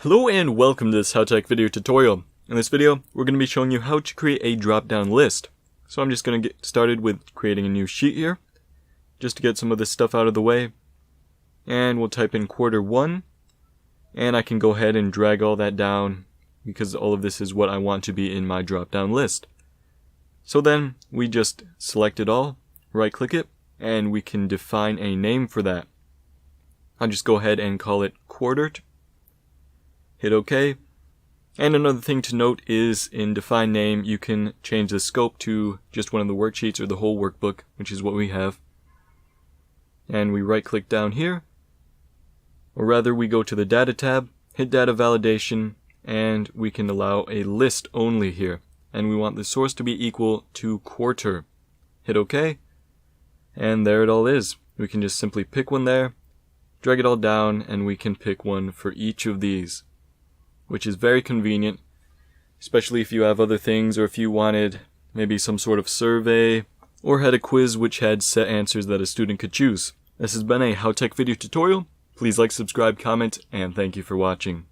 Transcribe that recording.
Hello and welcome to this HowTech video tutorial. In this video, we're going to be showing you how to create a drop-down list. So I'm just going to get started with creating a new sheet here, just to get some of this stuff out of the way. And we'll type in Q1, and I can go ahead and drag all that down, because all of this is what I want to be in my drop-down list. So then, we just select it all, right-click it, and we can define a name for that. I'll just go ahead and call it quartered. Hit OK. And another thing to note is in define name, you can change the scope to just one of the worksheets or the whole workbook, which is what we have. And we right click down here, or rather we go to the data tab, hit data validation, and we can allow a list only here. And we want the source to be equal to quarter. Hit OK. And there it all is. We can just simply pick one there, drag it all down, and we can pick one for each of these, which is very convenient, especially if you have other things, or if you wanted maybe some sort of survey or had a quiz which had set answers that a student could choose. This has been a HowTech video tutorial. Please like, subscribe, comment, and thank you for watching.